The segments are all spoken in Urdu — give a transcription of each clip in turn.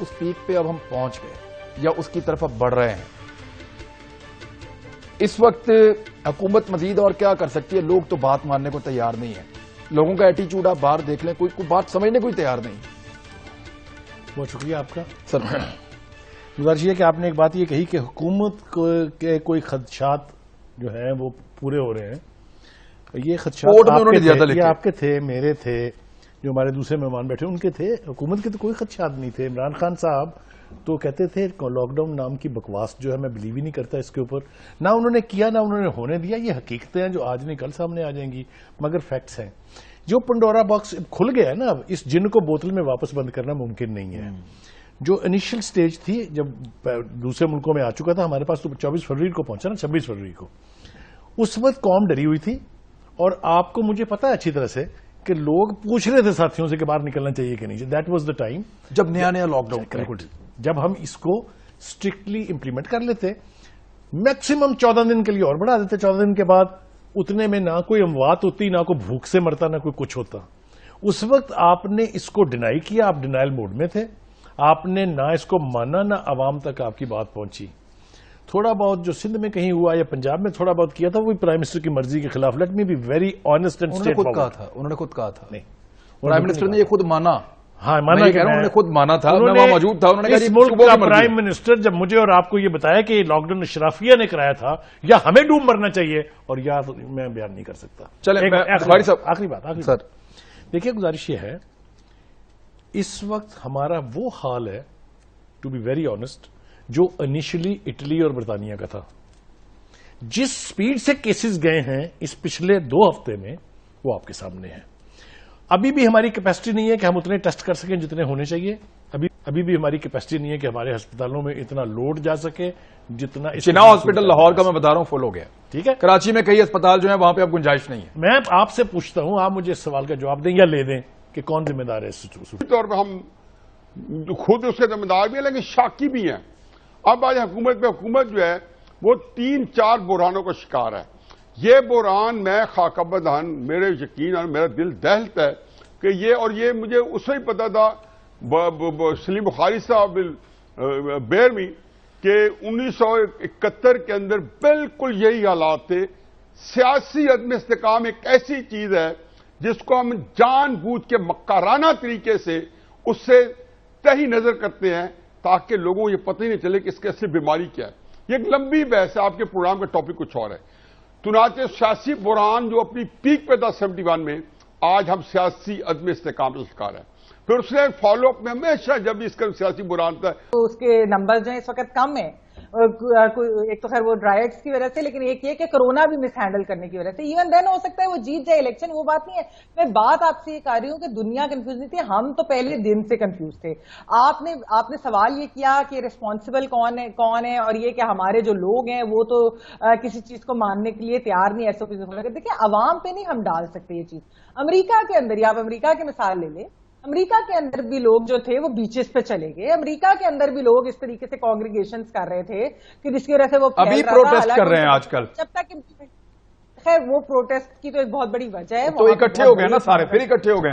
اس پیک پہ اب ہم پہنچ گئے یا اس کی طرف اب بڑھ رہے ہیں. اس وقت حکومت مزید اور کیا کر سکتی ہے؟ لوگ تو بات ماننے کو تیار نہیں ہے. لوگوں کا ایٹیچیوڈ آپ باہر دیکھ لیں, کوئی بات سمجھنے کوئی تیار نہیں. بہت شکریہ آپ کا سر. گزارش یہ کہ آپ نے ایک بات یہ کہی کہ حکومت کے کوئی خدشات جو ہیں وہ پورے ہو رہے ہیں. یہ خدشات آپ کے تھے, میرے تھے, جو ہمارے دوسرے مہمان بیٹھے ان کے تھے. حکومت کے تو کوئی خدشات نہیں تھے. عمران خان صاحب تو کہتے تھے لاک ڈاؤن نام کی بکواس جو ہے میں بلیو ہی نہیں کرتا اس کے اوپر. نہ انہوں نے کیا نہ انہوں نے ہونے دیا. یہ حقیقتیں ہیں جو آج نہیں کل سامنے آ جائیں گی, مگر فیکٹس ہیں. جو پنڈورا باکس کھل گیا ہے نا, اب اس جن کو بوتل میں واپس بند کرنا ممکن نہیں ہے. جو انیشل سٹیج تھی جب دوسرے ملکوں میں آ چکا تھا, ہمارے پاس تو 24 فروری کو پہنچا نا, 26 فروری کو. اس وقت قوم ڈری ہوئی تھی. اور آپ کو مجھے پتا ہے اچھی طرح سے کہ لوگ پوچھ رہے تھے ساتھیوں سے کہ باہر نکلنا چاہیے کہ نہیں. دیٹ واز دا ٹائم جب نیا لاک ڈاؤن, جب ہم اس کو اسٹرکٹلی امپلیمنٹ کر لیتے, میکسیمم 14 دن کے لیے اور بڑھا دیتے. 14 دن کے بعد اتنے میں نہ کوئی اموات ہوتی, نہ کوئی بھوک سے مرتا, نہ کوئی کچھ ہوتا. اس وقت آپ نے اس کو ڈینائی کیا, آپ ڈینائل موڈ میں تھے. آپ نے نہ اس کو مانا, نہ عوام تک آپ کی بات پہنچی. تھوڑا بہت جو سندھ میں کہیں ہوا یا پنجاب میں تھوڑا بہت کیا تھا وہ پرائم منسٹر کی مرضی کے خلاف. Let me be very honest and straightforward. انہوں نے خود کہا تھا. نہیں, پرائم منسٹر نے یہ خود مانا. ہاں مانا کہ انہوں نے خود مانا تھا, میں وہاں موجود تھا. انہوں نے اس ملک کا پرائم منسٹر جب مجھے اور آپ کو یہ بتایا کہ لاک ڈاؤن اشرافیہ نے کرایا تھا, یا ہمیں ڈوب مرنا چاہیے, اور یا میں بیان نہیں کر سکتا. چلیں آخری بات سر دیکھیے, گزارش یہ ہے اس وقت ہمارا وہ حال ہے, ٹو بی ویری آنےسٹ, جو انیشلی اٹلی اور برطانیہ کا تھا. جس سپیڈ سے کیسز گئے ہیں اس پچھلے 2 ہفتے میں, وہ آپ کے سامنے ہے. ابھی بھی ہماری کیپیسٹی نہیں ہے کہ ہم اتنے ٹیسٹ کر سکیں جتنے ہونے چاہیے. ابھی بھی ہماری کیپیسٹی نہیں ہے کہ ہمارے ہسپتالوں میں اتنا لوڈ جا سکے جتنا. چناؤ ہاسپٹل لاہور کا میں بتا رہا ہوں فل ہو گیا. ٹھیک ہے, کراچی میں کئی اسپتال جو ہیں وہاں پہ اب گنجائش نہیں ہے. میں آپ سے پوچھتا ہوں, آپ مجھے اس سوال کا جواب دیں یا لے دیں کہ کون ذمہ دار ہے اس طور پہ. ہم خود اس کے ذمہ دار بھی ہیں لیکن شاکی بھی ہیں. اب آج حکومت جو ہے وہ 3-4 بحرانوں کا شکار ہے. یہ بحران میں خاکبدان, میرے یقین اور میرا دل دہلتا ہے کہ یہ مجھے اس سے ہی پتا تھا سلیم بخاری صاحب بیر میں کہ 1971 کے اندر بالکل یہی حالات تھے. سیاسی عدم استحکام ایک ایسی چیز ہے جس کو ہم جان بوجھ کے مکارانہ طریقے سے اس سے تہی نظر کرتے ہیں تاکہ لوگوں کو یہ پتہ ہی نہیں چلے کہ اس کی اصلی بیماری کیا ہے. یہ ایک لمبی بحث ہے, آپ کے پروگرام کا ٹاپک کچھ اور ہے. چنانچہ سیاسی بحران جو اپنی پیک پہ تھا 71 میں, آج ہم سیاسی عدم استحکام کا شکار ہیں. پھر اس نے فالو اپ میں ہمیشہ جب اس کا سیاسی بحران تھا, تو اس کے نمبر جو ہیں اس وقت کم ہیں. ایک تو خیر وہ ڈرائٹس کی وجہ سے, لیکن ایک یہ کہ کرونا بھی مس ہینڈل کرنے کی وجہ سے. ایون دین ہو سکتا ہے وہ جیت جائے الیکشن, وہ بات نہیں ہے. میں بات آپ سے یہ کہہ رہی ہوں کہ دنیا کنفیوز نہیں تھی, ہم تو پہلے دن سے کنفیوز تھے. آپ نے سوال یہ کیا کہ ریسپانسبل کون ہے, اور یہ کہ ہمارے جو لوگ ہیں وہ تو کسی چیز کو ماننے کے لیے تیار نہیں. ایسا دیکھیں, عوام پہ نہیں ہم ڈال سکتے یہ چیز. امریکہ کے اندر, یا آپ امریکہ کی مثال لے لیں, امریکہ کے اندر بھی لوگ جو تھے وہ بیچز پہ چلے گئے. امریکہ کے اندر بھی لوگ اس طریقے سے کانگریگیشنز کر رہے تھے کہ جس کی وجہ سے وہ ابھی پروٹیسٹ کر رہے ہیں آج کل. جب تک خیر وہ پروٹیسٹ کی تو ایک بہت بڑی وجہ ہے, تو اکٹھے ہو گئے نا سارے, پھر اکٹھے ہو گئے.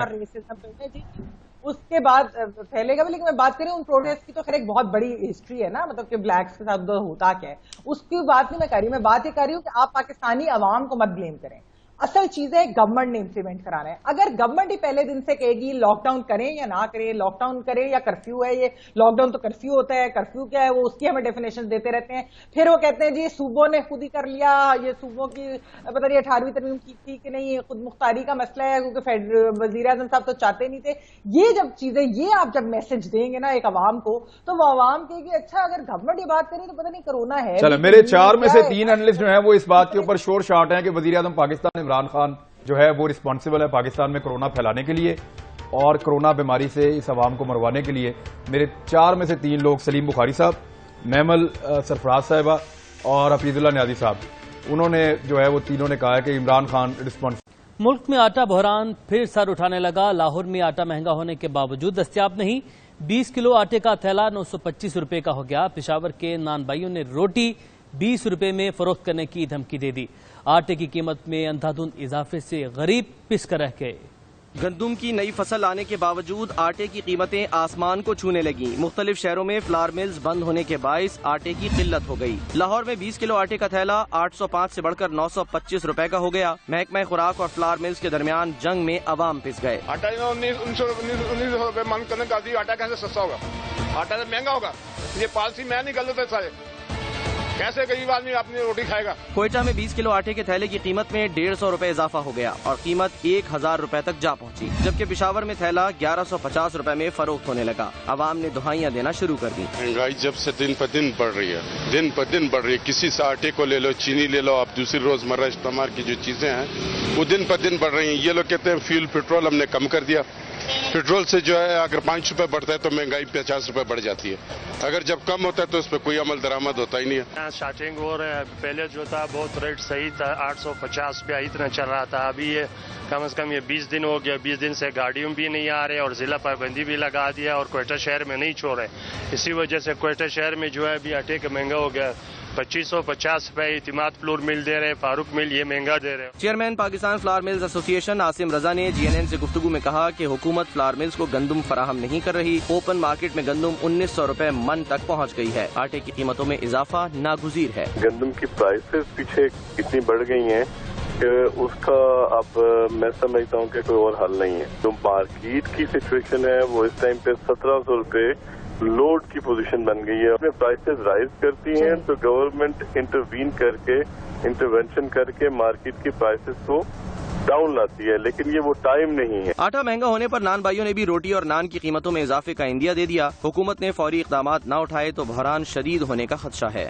اس کے بعد پھیلے گا بھی. لیکن میں بات کریں ان پروٹیسٹ کی تو خیر ایک بہت بڑی ہسٹری ہے نا, مطلب کہ بلیکس کے ساتھ ہوتا کیا ہے, اس کی بات نہیں میں کر رہی. میں بات یہ کر رہی ہوں کہ آپ پاکستانی عوام کو مت بلیم کریں. اصل چیز ہے گورنمنٹ نے امپلیمنٹ کرانا ہے. اگر گورنمنٹ ہی پہلے دن سے کہے گی لاک ڈاؤن کریں یا نہ کریں, لاک ڈاؤن کریں یا کرفیو ہے, یہ لاک ڈاؤن تو کرفیو ہوتا ہے, کرفیو کیا ہے وہ اس کی ہمیں ڈیفینیشن دیتے رہتے ہیں. پھر وہ کہتے ہیں جی صوبوں نے خود ہی کر لیا, یہ صوبوں کی پتہ نہیں 18ویں ترمیم کی تھی کہ نہیں, خود مختاری کا مسئلہ ہے کیونکہ وزیر اعظم صاحب تو چاہتے نہیں تھے. یہ جب چیزیں, یہ آپ جب میسج دیں گے نا ایک عوام کو, تو وہ عوام کہے گی اچھا اگر گورنمنٹ یہ بات کرے تو پتہ نہیں کرونا ہے. چلو, میرے 4 میں سے 3 اینالسٹ جو ہیں وہ اس بات کے اوپر شور شاٹ ہیں کہ وزیر اعظم پاکستان عمران خان جو ہے وہ رسپانسبل ہے پاکستان میں کرونا پھیلانے کے لیے اور کرونا بیماری سے اس عوام کو مروانے کے لیے. میرے 4 میں سے 3 لوگ, سلیم بخاری صاحب, میمل سرفراز صاحبہ اور حفیظ اللہ نیازی صاحب, انہوں نے جو ہے وہ تینوں نے کہا ہے کہ عمران خان رسپانسبل. ملک میں آٹا بحران پھر سر اٹھانے لگا. لاہور میں آٹا مہنگا ہونے کے باوجود دستیاب نہیں. 20 کلو آٹے کا تھیلا 925 روپے کا ہو گیا. پشاور کے نان بھائیوں نے روٹی 20 روپے میں فروخت کرنے کی دھمکی دے دی. آٹے کی قیمت میں اندھا دھند اضافے سے غریب پس کر رہ گئے. گندم کی نئی فصل آنے کے باوجود آٹے کی قیمتیں آسمان کو چھونے لگیں۔ مختلف شہروں میں فلار ملز بند ہونے کے باعث آٹے کی قلت ہو گئی۔ لاہور میں 20 کلو آٹے کا تھیلا 805 سے بڑھ کر 925 روپے کا ہو گیا۔ محکمہ خوراک اور فلار ملز کے درمیان جنگ میں عوام پس گئے۔ آٹا 1900 روپے من کرنے کا آٹا کیسے سستا ہوگا؟ آٹا تو مہنگا ہوگا۔ یہ پالیسی میں نہیں غلط ہے سارے، کیسے غریب آدمی اپنی روٹی کھائے گا؟ کوئٹہ میں 20 کلو آٹے کے تھیلے کی قیمت میں 150 روپے اضافہ ہو گیا اور قیمت 1000 روپے تک جا پہنچی، جبکہ پشاور میں تھیلا 1150 روپے میں فروخت ہونے لگا۔ عوام نے دہائیاں دینا شروع کر دی۔ مہنگائی جب سے دن پر دن بڑھ رہی ہے، دن پر دن بڑھ رہی ہے، کسی سے آٹے کو لے لو، چینی لے لو، آپ دوسری روزمرہ استعمال کی جو چیزیں ہیں وہ دن پر دن بڑھ رہی ہیں۔ یہ لوگ کہتے ہیں فیول پیٹرول ہم نے کم کر دیا۔ پیٹرول سے جو ہے اگر 5 روپے بڑھتا ہے تو مہنگائی 50 روپے بڑھ جاتی ہے، اگر جب کم ہوتا ہے تو اس پہ کوئی عمل درآمد ہوتا ہی نہیں ہے۔ اسٹارٹنگ ہو رہا ہے، پہلے جو تھا بہت ریٹ صحیح تھا، 850 روپیہ اتنا چل رہا تھا، ابھی یہ کم از کم یہ 20 دن ہو گیا، 20 دن سے گاڑیوں بھی نہیں آ رہے اور ضلع پابندی بھی لگا دیا اور کوئٹہ شہر میں نہیں چھوڑ رہے۔ اسی وجہ سے کوئٹہ شہر میں جو ہے ابھی آٹے کا مہنگا ہو گیا، 2550 روپے اعتماد فلور مل دے رہے، فاروق مل یہ مہنگا دے رہے۔ چیئرمین پاکستان فلار ملز ایسوسی ایشن عاصم رضا نے GNN سے گفتگو میں کہا کہ حکومت فلار ملز کو گندم فراہم نہیں کر رہی۔ اوپن مارکیٹ میں گندم 1900 روپے من تک پہنچ گئی ہے۔ آٹے کی قیمتوں میں اضافہ ناگزیر ہے۔ گندم کی پرائسز پیچھے اتنی بڑھ گئی ہیں کہ اس کا اب میں سمجھتا ہوں کہ کوئی اور حل نہیں ہے۔ جو مارکیٹ کی سچویشن ہے وہ اس ٹائم پہ 1700 روپے لوڈ کی پوزیشن بن گئی ہے۔ اپنے پرائسز رائز کرتی ہیں تو گورنمنٹ انٹرونشن کر کے مارکیٹ کی پرائسز کو ڈاؤن لاتی ہے، لیکن یہ وہ ٹائم نہیں ہے۔ آٹا مہنگا ہونے پر نان بھائیوں نے بھی روٹی اور نان کی قیمتوں میں اضافے کا عندیہ دے دیا۔ حکومت نے فوری اقدامات نہ اٹھائے تو بحران شدید ہونے کا خدشہ ہے۔